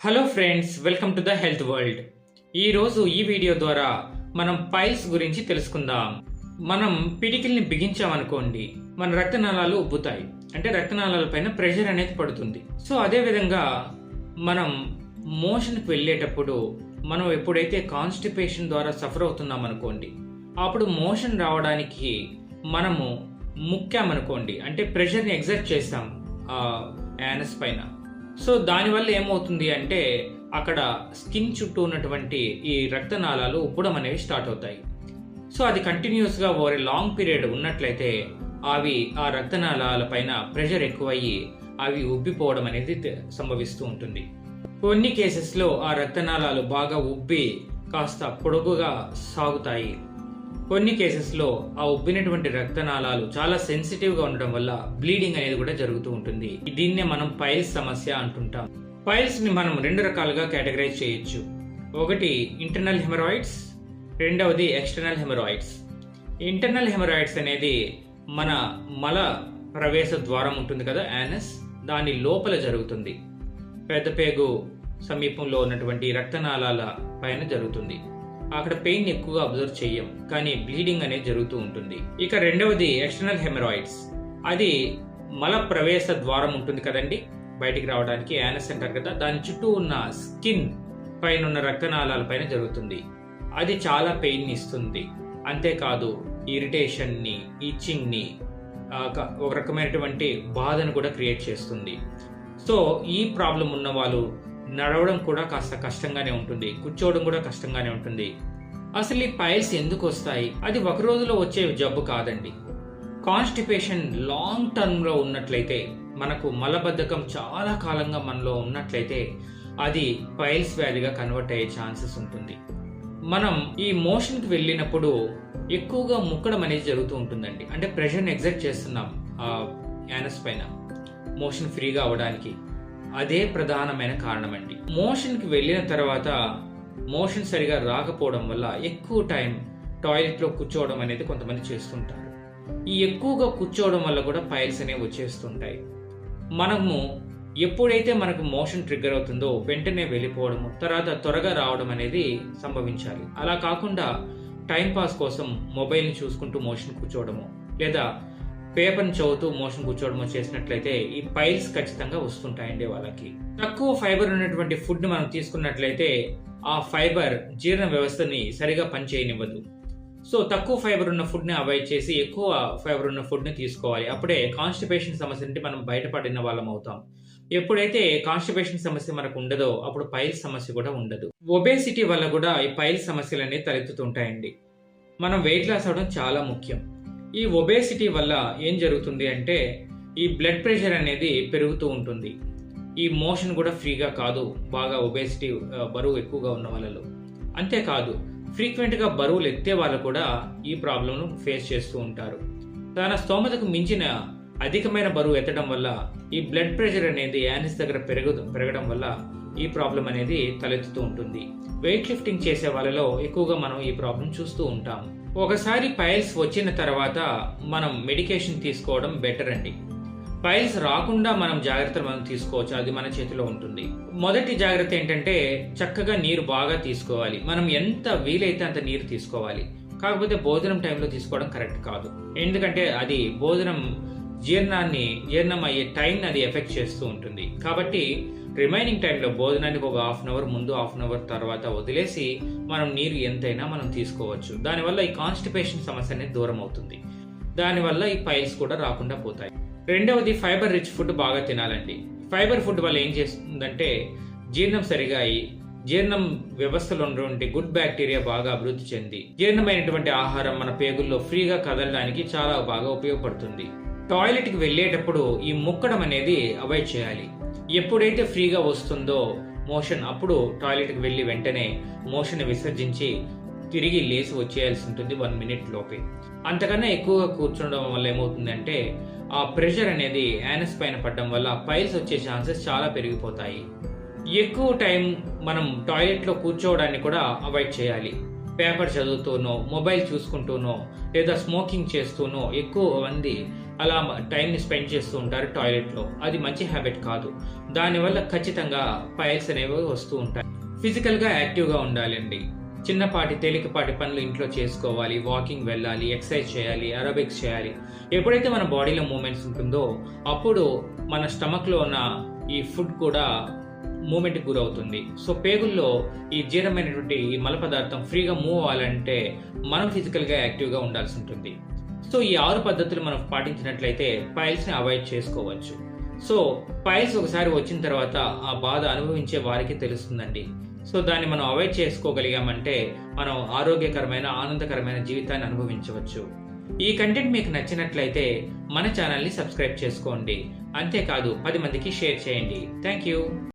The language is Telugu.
Hello friends, welcome to the health world. ఈరోజు ఈ వీడియో ద్వారా మనం పైల్స్ గురించి తెలుసుకుందాం. మనం పిడికిల్ని బిగించామనుకోండి, మన రక్తనాళాలు ఉబ్బుతాయి. అంటే రక్తనాళాల పైన ప్రెషర్ అనేది పడుతుంది. సో అదే విధంగా మనం మోషన్కి వెళ్ళేటప్పుడు మనం ఎప్పుడైతే కాన్స్టిపేషన్ ద్వారా సఫర్ అవుతున్నాం అనుకోండి, అప్పుడు మోషన్ రావడానికి మనము ముక్కామనుకోండి, అంటే ప్రెషర్ని ఎగ్జర్ట్ చేస్తాం యానస్ పైన. సో దానివల్ల ఏమవుతుంది అంటే అక్కడ స్కిన్ చుట్టూ ఉన్నటువంటి ఈ రక్తనాళాలు ఉబ్బడం అనేవి స్టార్ట్ అవుతాయి. సో అది కంటిన్యూస్గా ఓవర్ లాంగ్ పీరియడ్ ఉన్నట్లయితే అవి ఆ రక్తనాళాల పైన ప్రెషర్ ఎక్కువయ్యి అవి ఉబ్బిపోవడం అనేది సంభవిస్తూ ఉంటుంది. కొన్ని కేసెస్లో ఆ రక్తనాళాలు బాగా ఉబ్బి కాస్త పొడుగుగా సాగుతాయి. కొన్ని కేసెస్లో ఆ ఉబ్బినటువంటి రక్తనాళాలు చాలా సెన్సిటివ్గా ఉండడం వల్ల బ్లీడింగ్ అనేది కూడా జరుగుతూ ఉంటుంది. దీన్నే మనం పైల్స్ సమస్య అంటుంటాం. పైల్స్ని మనం రెండు రకాలుగా కేటగరైజ్ చేయొచ్చు. ఒకటి ఇంటర్నల్ హెమరాయిడ్స్, రెండవది ఎక్స్టర్నల్ హెమరాయిడ్స్. ఇంటర్నల్ హెమరాయిడ్స్ అనేది మన మల ప్రవేశ ద్వారం ఉంటుంది కదా, యానస్, దాని లోపల జరుగుతుంది. పెద్ద పేగు సమీపంలో ఉన్నటువంటి రక్తనాళాల పైన జరుగుతుంది. అక్కడ పెయిన్ ఎక్కువగా అబ్జర్వ్ చెయ్యం, కానీ బ్లీడింగ్ అనేది జరుగుతూ ఉంటుంది. ఇక రెండవది ఎక్స్టర్నల్ హెమరాయిడ్స్. అది మల ప్రవేశ ద్వారం ఉంటుంది కదండి, బయటికి రావడానికి యానస్ అంటారు కదా, దాని చుట్టూ ఉన్న స్కిన్ పైన ఉన్న రక్తనాళాల పైన జరుగుతుంది. అది చాలా పెయిన్ ఇస్తుంది. అంతేకాదు ఇరిటేషన్ని, ఇచ్చింగ్ని, ఒక రకమైనటువంటి బాధను కూడా క్రియేట్ చేస్తుంది. సో ఈ ప్రాబ్లం ఉన్న వాళ్ళు నడవడం కూడా కాస్త కష్టంగానే ఉంటుంది, కూర్చోవడం కూడా కష్టంగానే ఉంటుంది. అసలు ఈ పైల్స్ ఎందుకు వస్తాయి? అది ఒక రోజులో వచ్చే జబ్బు కాదండి. కాన్స్టిపేషన్ లాంగ్ టర్మ్లో ఉన్నట్లయితే, మనకు మలబద్ధకం చాలా కాలంగా మనలో ఉన్నట్లయితే అది పైల్స్ వ్యాధిగా కన్వర్ట్ అయ్యే ఛాన్సెస్ ఉంటుంది. మనం ఈ మోషన్కి వెళ్ళినప్పుడు ఎక్కువగా ముక్కడం అనేది జరుగుతూ ఉంటుందండి. అంటే ప్రెషర్ని ఎగ్జర్ట్ చేస్తున్నాం యానస్ పైన మోషన్ ఫ్రీగా అవ్వడానికి. అదే ప్రధానమైన కారణం అండి. మోషన్కి వెళ్ళిన తర్వాత మోషన్ సరిగా రాకపోవడం వల్ల ఎక్కువ టైం టాయిలెట్లో కూర్చోవడం అనేది కొంతమంది చేస్తుంటారు. ఈ ఎక్కువగా కూర్చోవడం వల్ల కూడా పైల్స్ అనేవి వచ్చేస్తుంటాయి. మనము ఎప్పుడైతే మనకు మోషన్ ట్రిగ్గర్ అవుతుందో వెంటనే వెళ్ళిపోవడము, తర్వాత త్వరగా రావడం అనేది సంభవించాలి. అలా కాకుండా టైంపాస్ కోసం మొబైల్ని చూసుకుంటూ మోషన్ కూర్చోవడము, లేదా పేపర్ని చదువుతూ మోషన్ కూర్చోవడమో చేసినట్లయితే ఈ పైల్స్ ఖచ్చితంగా వస్తుంటాయండి వాళ్ళకి. తక్కువ ఫైబర్ ఉన్నటువంటి ఫుడ్ మనం తీసుకున్నట్లయితే ఆ ఫైబర్ జీర్ణ వ్యవస్థని సరిగా పనిచేయనివ్వదు. సో తక్కువ ఫైబర్ ఉన్న ఫుడ్ని అవాయిడ్ చేసి ఎక్కువ ఫైబర్ ఉన్న ఫుడ్ని తీసుకోవాలి. అప్పుడే కాన్స్టిపేషన్ సమస్య నుండి మనం బయటపడిన వాళ్ళం అవుతాం. ఎప్పుడైతే కాన్స్టిపేషన్ సమస్య మనకు ఉండదో అప్పుడు పైల్స్ సమస్య కూడా ఉండదు. ఒబేసిటీ వల్ల కూడా ఈ పైల్స్ సమస్యలు అనేవి తలెత్తుతుంటాయండి. మనం వెయిట్ లాస్ అవడం చాలా ముఖ్యం. ఈ ఒబేసిటీ వల్ల ఏం జరుగుతుంది అంటే ఈ బ్లడ్ ప్రెషర్ అనేది పెరుగుతూ ఉంటుంది. ఈ మోషన్ కూడా ఫ్రీగా కాదు బాగా ఒబేసిటీ బరువు ఎక్కువగా ఉన్న వాళ్ళలో. అంతేకాదు ఫ్రీక్వెంట్గా బరువులు ఎత్తే వాళ్ళు కూడా ఈ ప్రాబ్లంను ఫేస్ చేస్తూ ఉంటారు. తన స్తోమతకు మించిన అధికమైన బరువు ఎత్తడం వల్ల ఈ బ్లడ్ ప్రెషర్ అనేది యానస్ దగ్గర పెరగడం వల్ల ఈ ప్రాబ్లం అనేది తలెత్తుతూ ఉంటుంది. వెయిట్ లిఫ్టింగ్ చేసే వాళ్ళలో ఎక్కువగా మనం ఈ ప్రాబ్లం చూస్తూ ఉంటాం. ఒకసారి పైల్స్ వచ్చిన తర్వాత మనం మెడికేషన్ తీసుకోవడం బెటర్ అండి. పైల్స్ రాకుండా మనం జాగ్రత్తలు మనం తీసుకోవచ్చు, అది మన చేతిలో ఉంటుంది. మొదటి జాగ్రత్త ఏంటంటే చక్కగా నీరు బాగా తీసుకోవాలి. మనం ఎంత వీలైతే అంత నీరు తీసుకోవాలి. కాకపోతే భోజనం టైంలో తీసుకోవడం కరెక్ట్ కాదు. ఎందుకంటే అది భోజనం జీర్ణం అయ్యే టైంని అది ఎఫెక్ట్ చేస్తూ ఉంటుంది. కాబట్టి రిమైనింగ్ టైంలో భోజనానికి ఒక హాఫ్ అన్ అవర్ ముందు, హాఫ్ అన్ అవర్ తర్వాత వదిలేసి మనం నీరు ఎంతైనా మనం తీసుకోవచ్చు. దానివల్ల ఈ కాన్స్టిపేషన్ సమస్య అనేది దూరం అవుతుంది. దానివల్ల ఈ పైల్స్ కూడా రాకుండా పోతాయి. రెండవది ఫైబర్ రిచ్ ఫుడ్ బాగా తినాలండి. ఫైబర్ ఫుడ్ వల్ల ఏం చేస్తుందంటే జీర్ణం సరిగా అయ్యి జీర్ణం వ్యవస్థలో ఉన్నటువంటి గుడ్ బ్యాక్టీరియా బాగా అభివృద్ధి చెంది జీర్ణమైనటువంటి ఆహారం మన పేగుల్లో ఫ్రీగా కదలడానికి చాలా బాగా ఉపయోగపడుతుంది. టాయిలెట్కి వెళ్ళేటప్పుడు ఈ ముక్కడం అనేది అవాయిడ్ చేయాలి. ఎప్పుడైతే ఫ్రీగా వస్తుందో మోషన్, అప్పుడు టాయిలెట్కి వెళ్ళి వెంటనే మోషన్ విసర్జించి తిరిగి లేచి వచ్చేయాల్సి ఉంటుంది 1 minute లోపే. అంతకన్నా ఎక్కువగా కూర్చోవడం వల్ల ఏమవుతుందంటే ఆ ప్రెషర్ అనేది యానస్ పైన పడడం వల్ల పైల్స్ వచ్చే ఛాన్సెస్ చాలా పెరిగిపోతాయి. ఎక్కువ టైం మనం టాయిలెట్లో కూర్చోవడాన్ని కూడా అవాయిడ్ చేయాలి. పేపర్ చదువుతూనో, మొబైల్ చూసుకుంటూనో, లేదా స్మోకింగ్ చేస్తూనో ఎక్కువ మంది అలా టైంని స్పెండ్ చేస్తూ ఉంటారు టాయిలెట్లో. అది మంచి హ్యాబిట్ కాదు. దానివల్ల ఖచ్చితంగా పైల్స్ అనేవి వస్తూ ఉంటాయి. ఫిజికల్గా యాక్టివ్గా ఉండాలండి. చిన్నపాటి తేలికపాటి పనులు ఇంట్లో చేసుకోవాలి, వాకింగ్ వెళ్ళాలి, ఎక్సర్సైజ్ చేయాలి, అరోబిక్స్ చేయాలి. ఎప్పుడైతే మన బాడీలో మూమెంట్స్ ఉంటుందో అప్పుడు మన స్టమక్లో ఉన్న ఈ ఫుడ్ కూడా మూమెంట్కి గురవుతుంది. సో పేగుల్లో ఈ జీర్ణమైనటువంటి ఈ మల పదార్థం ఫ్రీగా మూవ్ అవ్వాలంటే మనం ఫిజికల్గా యాక్టివ్గా ఉండాల్సి ఉంటుంది. సో ఈ 6 పద్ధతులు మనం పాటించినట్లయితే పైల్స్ని అవాయిడ్ చేసుకోవచ్చు. సో పైల్స్ ఒకసారి వచ్చిన తర్వాత ఆ బాధ అనుభవించే వారికి తెలుస్తుందండి. సో దాన్ని మనం అవాయిడ్ చేసుకోగలిగామంటే మనం ఆరోగ్యకరమైన ఆనందకరమైన జీవితాన్ని అనుభవించవచ్చు. ఈ కంటెంట్ మీకు నచ్చినట్లయితే మన ఛానల్ని సబ్స్క్రైబ్ చేసుకోండి. అంతేకాదు 10 మందికి షేర్ చేయండి. Thank you.